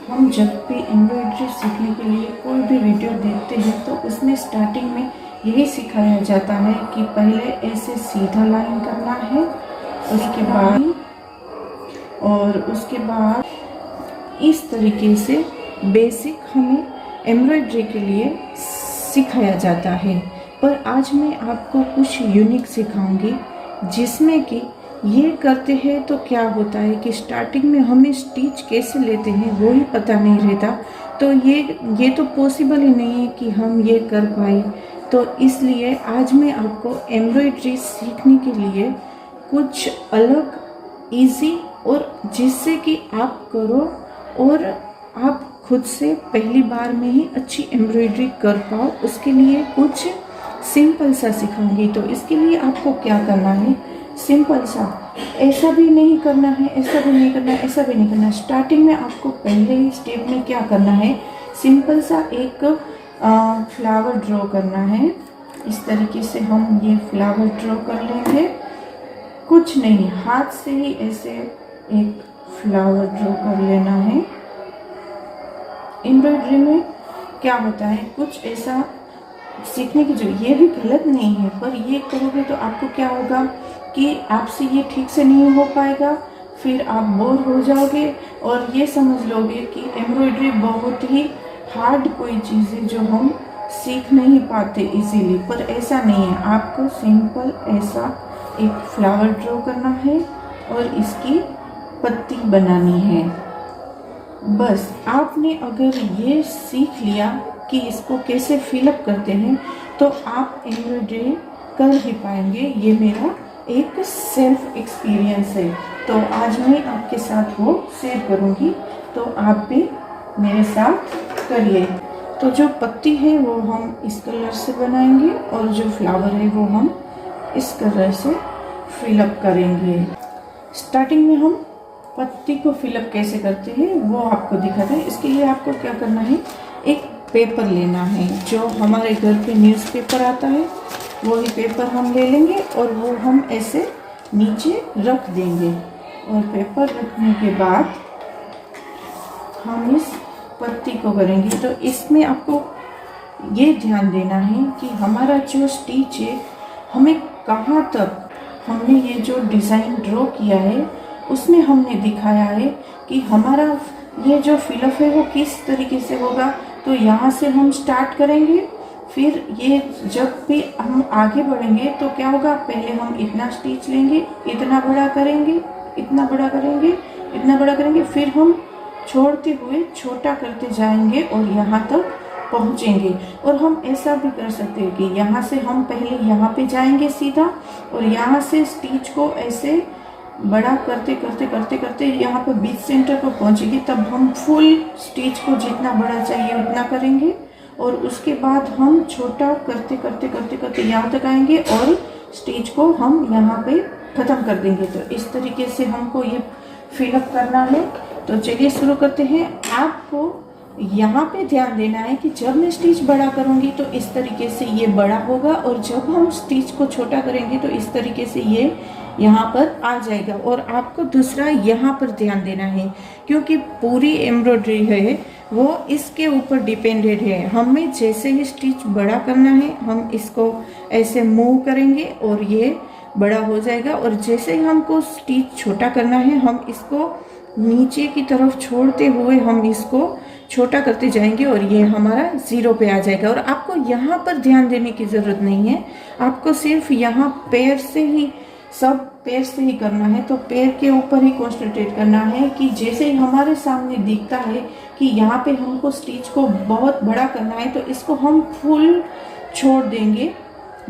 हम जब भी एम्ब्रॉयडरी सीखने के लिए कोई भी वीडियो देखते हैं तो उसमें स्टार्टिंग में यही सिखाया जाता है कि पहले ऐसे सीधा लाइन करना है, उसके बाद इस तरीके से बेसिक हमें एम्ब्रॉयडरी के लिए सिखाया जाता है। पर आज मैं आपको कुछ यूनिक सिखाऊंगी जिसमें कि ये करते हैं तो क्या होता है कि स्टार्टिंग में हमें स्टिच कैसे लेते हैं वो ही पता नहीं रहता। तो ये तो पॉसिबल ही नहीं है कि हम ये कर पाए। तो इसलिए आज मैं आपको एम्ब्रॉयडरी सीखने के लिए कुछ अलग इजी और जिससे कि आप करो और आप खुद से पहली बार में ही अच्छी एम्ब्रॉयडरी कर पाओ, उसके लिए कुछ सिंपल सा सिखाऊंगी। तो इसके लिए आपको क्या करना है, सिंपल सा, ऐसा भी नहीं करना है, ऐसा भी नहीं करना है, ऐसा भी नहीं करना है। स्टार्टिंग में आपको पहले ही स्टेप में क्या करना है, सिंपल सा एक फ्लावर ड्रॉ करना है। इस तरीके से हम ये फ्लावर ड्रॉ कर लेंगे, कुछ नहीं, हाथ से ही ऐसे एक फ्लावर ड्रॉ कर लेना है। एम्ब्रॉयडरी में क्या होता है, कुछ ऐसा सीखने की जो, ये भी गलत नहीं है, पर ये करोगे तो आपको क्या होगा कि आपसे ये ठीक से नहीं हो पाएगा, फिर आप बोर हो जाओगे और ये समझ लोगे कि एम्ब्रॉयडरी बहुत ही हार्ड कोई चीज़ है जो हम सीख नहीं पाते इजीली। पर ऐसा नहीं है, आपको सिंपल ऐसा एक फ्लावर ड्रॉ करना है और इसकी पत्ती बनानी है। बस आपने अगर ये सीख लिया कि इसको कैसे फिलअप करते हैं तो आप एम्ब्रॉयडरी कर ही पाएंगे। ये मेरा एक सेल्फ एक्सपीरियंस है, तो आज मैं आपके साथ वो शेयर करूँगी, तो आप भी मेरे साथ करिए। तो जो पत्ती है वो हम इस कलर से बनाएंगे और जो फ्लावर है वो हम इस कलर से फिलअप करेंगे। स्टार्टिंग में हम पत्ती को फिलअप कैसे करते हैं वो आपको दिखाते हैं। इसके लिए आपको क्या करना है, एक पेपर लेना है, जो हमारे घर पे न्यूज़पेपर आता है वही पेपर हम ले लेंगे और वो हम ऐसे नीचे रख देंगे। और पेपर रखने के बाद हम इस पत्ती को करेंगे। तो इसमें आपको ये ध्यान देना है कि हमारा जो स्टिच है, हमें कहाँ तक हमने ये जो डिज़ाइन ड्रॉ किया है उसमें हमने दिखाया है कि हमारा ये जो फिलअप है वो किस तरीके से होगा। तो यहाँ से हम स्टार्ट करेंगे, फिर ये जब भी हम आगे बढ़ेंगे तो क्या होगा, पहले हम इतना स्टिच लेंगे, इतना बड़ा करेंगे, इतना बड़ा करेंगे, इतना बड़ा करेंगे, फिर हम छोड़ते हुए छोटा करते जाएंगे और यहाँ तक पहुँचेंगे। और हम ऐसा भी कर सकते हैं कि यहाँ से हम पहले यहाँ पे जाएंगे सीधा और यहाँ से स्टिच को ऐसे बड़ा करते करते करते करते यहाँ पर बीच सेंटर पर पहुँचेंगे। तब हम फुल स्टिच को जितना बड़ा चाहिए उतना करेंगे और उसके बाद हम छोटा करते करते करते करते यहाँ तक आएंगे और स्टिच को हम यहाँ पे ख़त्म कर देंगे। तो इस तरीके से हमको ये फिलअप करना है। तो चलिए शुरू करते हैं। आपको यहाँ पे ध्यान देना है कि जब मैं स्टिच बड़ा करूँगी तो इस तरीके से ये बड़ा होगा और जब हम स्टिच को छोटा करेंगे तो इस तरीके से ये यहाँ पर आ जाएगा। और आपको दूसरा यहाँ पर ध्यान देना है, क्योंकि पूरी एम्ब्रॉयडरी है वो इसके ऊपर डिपेंडेड है। हमें जैसे ही स्टिच बड़ा करना है हम इसको ऐसे मूव करेंगे और ये बड़ा हो जाएगा, और जैसे ही हमको स्टिच छोटा करना है हम इसको नीचे की तरफ छोड़ते हुए हम इसको छोटा करते जाएंगे और ये हमारा ज़ीरो पे आ जाएगा। और आपको यहाँ पर ध्यान देने की ज़रूरत नहीं है, आपको सिर्फ यहाँ पैर से ही, सब पैर से ही करना है। तो पैर के ऊपर ही कॉन्सेंट्रेट करना है कि जैसे ही हमारे सामने दिखता है कि यहाँ पे हमको स्टिच को बहुत बड़ा करना है तो इसको हम फुल छोड़ देंगे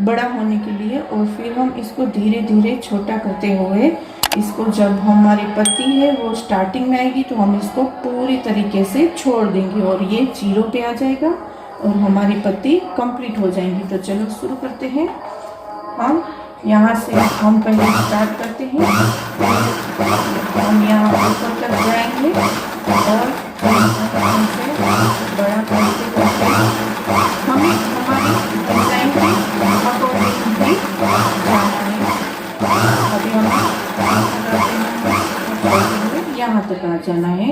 बड़ा होने के लिए और फिर हम इसको धीरे धीरे छोटा करते हुए इसको, जब हमारी पत्ती है वो स्टार्टिंग में आएगी तो हम इसको पूरी तरीके से छोड़ देंगे और ये जीरो पे आ जाएगा और हमारी पत्ती कंप्लीट हो जाएंगी। तो चलो शुरू करते हैं। हम यहाँ से हम पहले स्टार्ट करते हैं, हम यहाँ ऊपर तक जाएंगे और बड़ा करते करते हम हमारी डिज़ाइन की अकॉर्डिंग भी जाना है। अभी हम यहाँ तक आ जाना है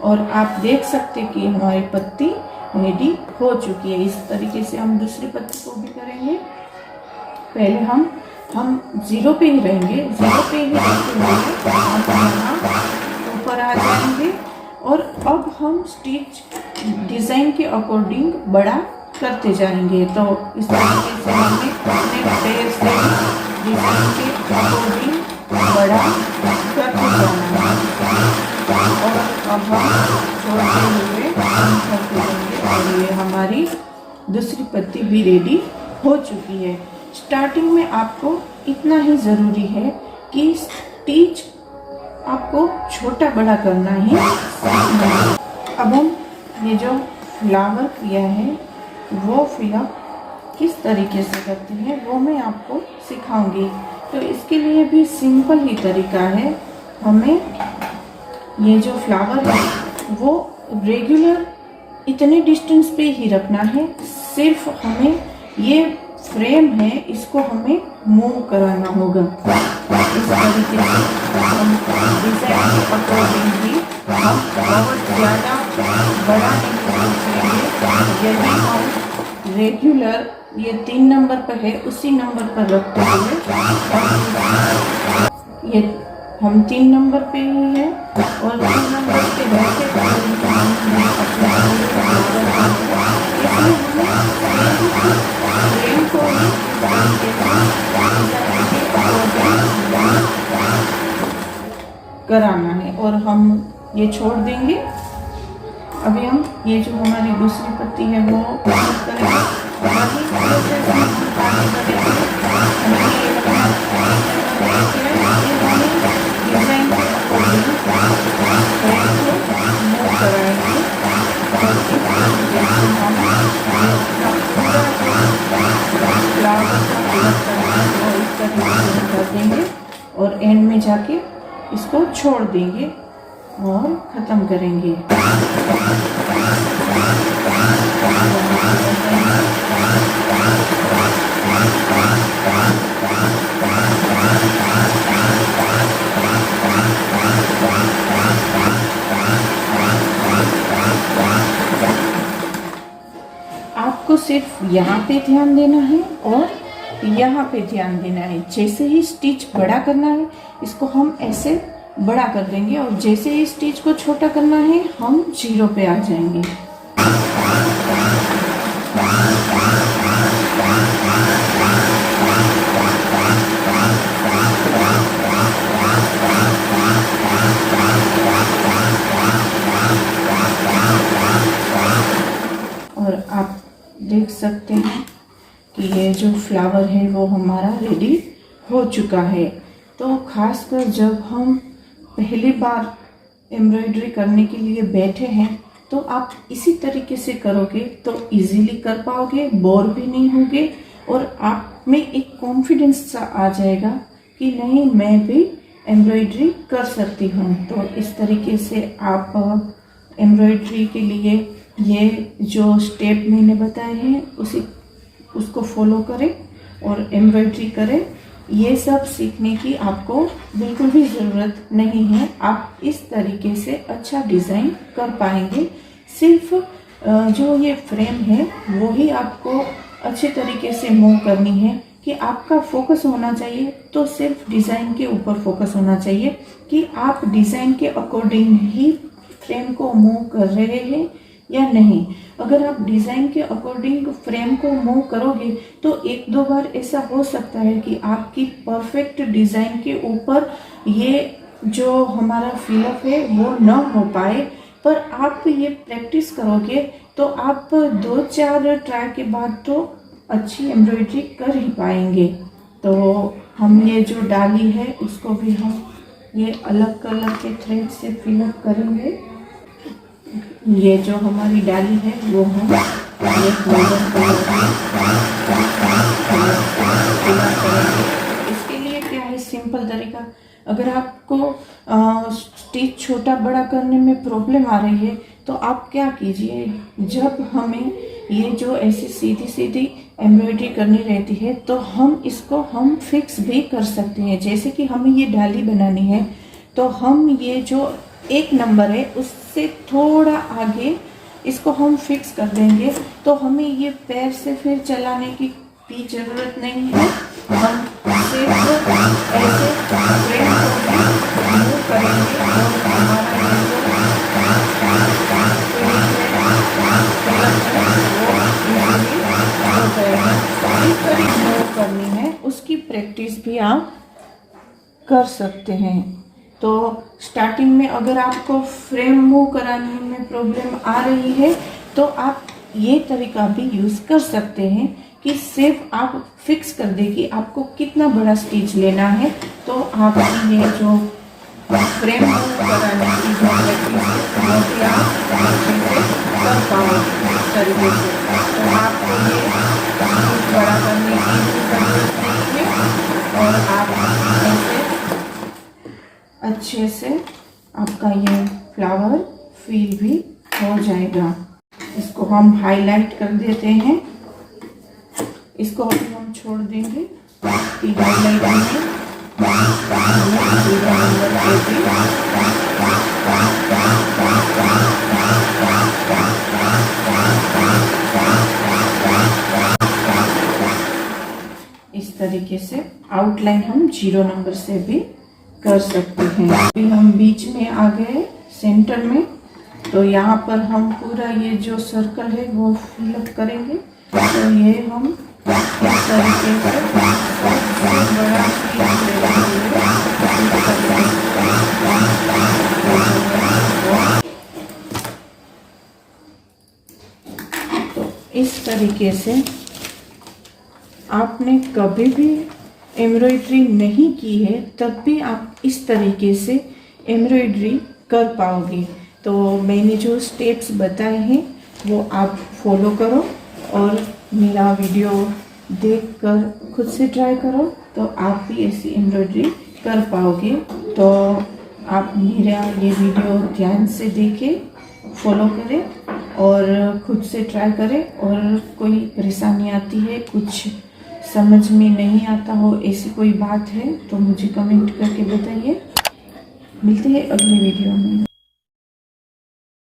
और आप देख सकते हैं कि हमारी पत्ती रेडी हो चुकी है। इस तरीके से हम दूसरी पत्ती को भी करेंगे। पहले हम 0 पे ही रहेंगे, 0 पे ही रहते हुए हम यहाँ ऊपर आ जाएंगे और अब हम स्टिच डिज़ाइन के अकॉर्डिंग बड़ा करते जाएंगे। तो इस तरीके से हमें अपने पैर से डिज़ाइन के अकॉर्डिंग बड़ा करते जाना है और अब हम छोड़ते हुए हम करते जाएंगे। और ये हमारी दूसरी पत्ती भी रेडी हो चुकी है। स्टार्टिंग में आपको इतना ही ज़रूरी है कि स्टिच आपको छोटा बड़ा करना ही सीखना है। अब हम ये जो फ्लावर किया है वो फिलअप किस तरीके से करते हैं वो मैं आपको सिखाऊंगी। तो इसके लिए भी सिंपल ही तरीका है। हमें ये जो फ्लावर है वो रेगुलर इतने डिस्टेंस पे ही रखना है। सिर्फ हमें ये फ्रेम है इसको हमें मूव कराना होगा। इस तरीके से हम डिज़ाइन के अकॉर्डिंग भी हम बहुत ज़्यादा बड़ा नहीं सोचेंगे। यदि हम रेगुलर ये 3 नंबर पर है उसी नंबर पर रखते हुए ये हम 3 नंबर पे ही है और 3 नंबर पे रहते फ्रेम को कराना है और हम ये छोड़ देंगे। अभी हम ये जो हमारी दूसरी पत्ती है वो करेंगे। कर देंगे और एंड में जाके इसको छोड़ देंगे और ख़त्म करेंगे। आपको सिर्फ यहाँ पे ध्यान देना है और यहाँ पे ध्यान देना है। जैसे ही स्टिच बड़ा करना है इसको हम ऐसे बड़ा कर देंगे और जैसे ही स्टिच को छोटा करना है हम 0 पे आ जाएंगे। और आप देख सकते हैं कि ये जो फ्लावर है वो हमारा रेडी हो चुका है। तो खासकर जब हम पहली बार एम्ब्रॉयडरी करने के लिए बैठे हैं तो आप इसी तरीके से करोगे तो इजीली कर पाओगे, बोर भी नहीं होगे और आप में एक कॉन्फिडेंस सा आ जाएगा कि नहीं मैं भी एम्ब्रॉयडरी कर सकती हूँ। तो इस तरीके से आप एम्ब्रॉयडरी के लिए ये जो स्टेप मैंने बताए हैं उसको फॉलो करें और एम्ब्रॉयडरी करें। ये सब सीखने की आपको बिल्कुल भी ज़रूरत नहीं है। आप इस तरीके से अच्छा डिज़ाइन कर पाएंगे। सिर्फ जो ये फ्रेम है वो ही आपको अच्छे तरीके से मूव करनी है कि आपका फोकस होना चाहिए। तो सिर्फ डिज़ाइन के ऊपर फोकस होना चाहिए कि आप डिज़ाइन के अकॉर्डिंग ही फ्रेम को मूव कर रहे हैं या नहीं। अगर आप डिज़ाइन के अकॉर्डिंग फ्रेम को मूव करोगे तो 1-2 बार ऐसा हो सकता है कि आपकी परफेक्ट डिज़ाइन के ऊपर ये जो हमारा फिलअप है वो न हो पाए। पर आप ये प्रैक्टिस करोगे तो आप 2-4 ट्राई के बाद तो अच्छी एम्ब्रॉयडरी कर ही पाएंगे। तो हम ये जो डाली है उसको भी हम ये अलग कलर के थ्रेड से फिलअप करेंगे। ये जो हमारी डाली है वो हम ये गोल्डन कलर करेंगे। इसके लिए क्या है सिंपल तरीका, अगर आपको स्टिच छोटा बड़ा करने में प्रॉब्लम आ रही है तो आप क्या कीजिए, जब हमें ये जो ऐसी सीधी सीधी एम्ब्रॉयडरी करनी रहती है तो हम इसको हम फिक्स भी कर सकते हैं। जैसे कि हमें ये डाली बनानी है तो हम ये जो 1 नंबर है उससे थोड़ा आगे इसको हम फिक्स कर देंगे, तो हमें ये पैर से फिर चलाने की भी ज़रूरत नहीं है। हम सिर्फ ऐसे फ्रेम को भी मूव करेंगे और हमारा इस तरह मूव करनी है, उसकी प्रैक्टिस भी आप कर सकते हैं। तो स्टार्टिंग में अगर आपको फ्रेम मूव कराने में प्रॉब्लम आ रही है तो आप ये तरीका भी यूज़ कर सकते हैं कि सिर्फ आप फिक्स कर दें कि आपको कितना बड़ा स्टिच लेना है, तो आप ये जो फ्रेम मूव कराने की जो प्रैक्टिस है वो भी आप अच्छे से कर पाओगे इस तरीके से। तो आपको ये बड़ा करने की भी ज़रूरत नहीं है और आप ऐसे अच्छे से आपका ये फ्लावर फिल भी हो जाएगा। इसको हम हाईलाइट कर देते हैं, इसको अभी हम छोड़ देंगे कि हाईलाइट में इस तरीके से आउटलाइन हम 0 नंबर से भी कर सकते हैं। अभी हम बीच में आ गए सेंटर में, तो यहाँ पर हम पूरा ये जो सर्कल है वो फिलअप करेंगे। तो ये हम इस तरीके से बड़ा तो इस तरीके से आपने कभी भी एम्ब्रॉयडरी नहीं की है तब भी आप इस तरीके से एम्ब्रॉयडरी कर पाओगे। तो मैंने जो स्टेप्स बताए हैं वो आप फॉलो करो और मेरा वीडियो देखकर खुद से ट्राई करो, तो आप भी ऐसी एम्ब्रॉयडरी कर पाओगे। तो आप मेरा ये वीडियो ध्यान से देखें, फॉलो करें और खुद से ट्राई करें। और कोई परेशानी आती है, कुछ समझ में नहीं आता हो, ऐसी कोई बात है तो मुझे कमेंट करके बताइए। मिलते हैं अगले वीडियो में।